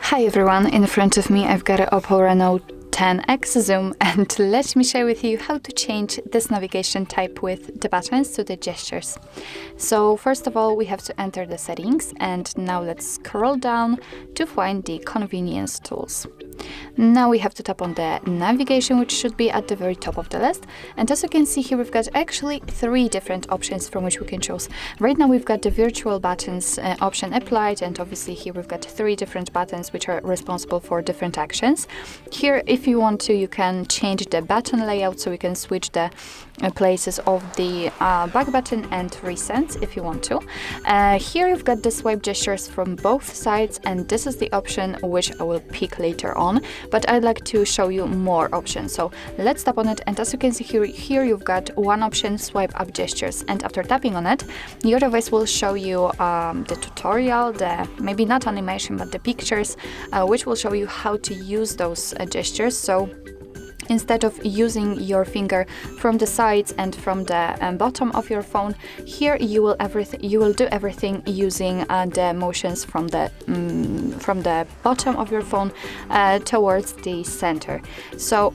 Hi everyone, in front of me I've got an OPPO Reno 10X Zoom, and let me share with you how to change this navigation type with the buttons to the gestures. So first of all, we have to enter the settings, and now let's scroll down to find the convenience tools. Now we have to tap on the navigation, which should be at the very top of the list. And as you can see here, we've got actually 3 different options from which we can choose. Right now we've got the virtual buttons option applied, and obviously here we've got 3 different buttons which are responsible for different actions. Here, if you want to, you can change the button layout, so we can switch the places of the back button and recents if you want to. Here you've got the swipe gestures from both sides, and this is the option which I will pick later on, but I'd like to show you more options. So let's tap on it, and as you can see here you've got one option, swipe up gestures, and after tapping on it, your device will show you the tutorial, maybe not animation but the pictures, which will show you how to use those gestures. So instead of using your finger from the sides and from the bottom of your phone, here you will do everything using the motions from the bottom of your phone towards the center. So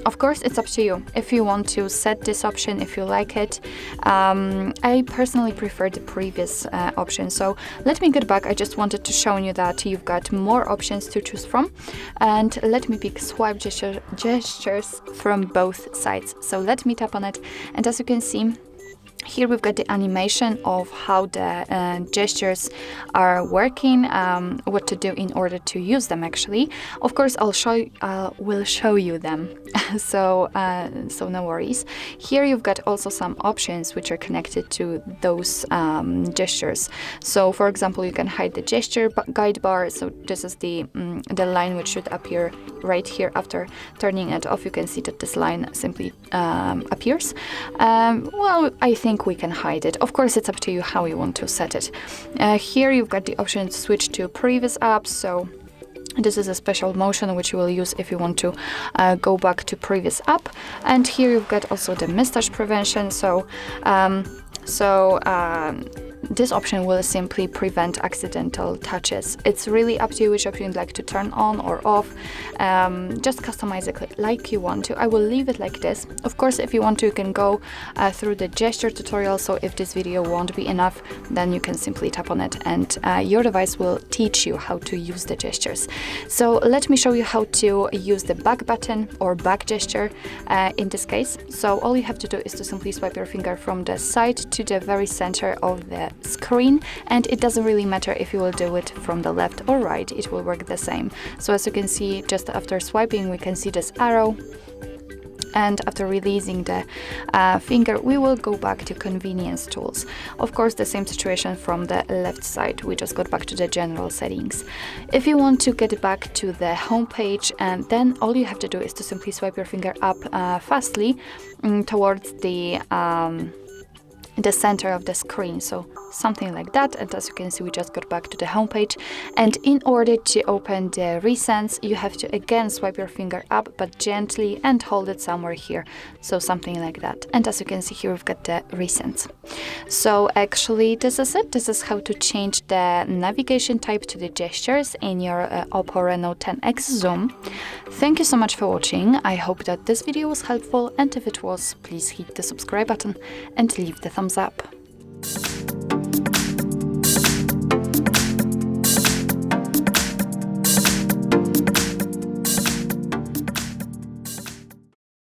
of course it's up to you if you want to set this option, if you like it. I personally prefer the previous option. So let me get back. I just wanted to show you that you've got more options to choose from, and let me pick swipe gestures from both sides. So let me tap on it, and as you can see here we've got the animation of how the gestures are working, what to do in order to use them actually. Of course will show you them. so no worries. Here you've got also some options which are connected to those gestures. So for example, you can hide the gesture guide bar. So this is the line which should appear right here. After turning it off, you can see that this line simply appears. Well, I think we can hide it. Of course, it's up to you how you want to set it. Here you've got the option to switch to previous apps. So this is a special motion which you will use if you want to go back to previous app. And here you've got also the mismatch prevention. This option will simply prevent accidental touches. It's really up to you which option you'd like to turn on or off. Just customize it like you want to. I will leave it like this. Of course, if you want to, you can go through the gesture tutorial. So if this video won't be enough, then you can simply tap on it, and your device will teach you how to use the gestures. So let me show you how to use the back button or back gesture in this case. So all you have to do is to simply swipe your finger from the side to the very center of the screen, and it doesn't really matter if you will do it from the left or right, it will work the same. So as you can see, just after swiping we can see this arrow, and after releasing the finger we will go back to convenience tools. Of course, the same situation from the left side, we just got back to the general settings. If you want to get back to the home page, and then all you have to do is to simply swipe your finger up fastly towards the center of the screen, so something like that. And as you can see, we just got back to the home page, and in order to open the recents you have to again swipe your finger up, but gently, and hold it somewhere here, so something like that. And as you can see here, we've got the recents. So actually this is it. This is how to change the navigation type to the gestures in your OPPO Reno 10X Zoom. Thank you so much for watching. I hope that this video was helpful, and if it was, please hit the subscribe button and leave the thumbs up.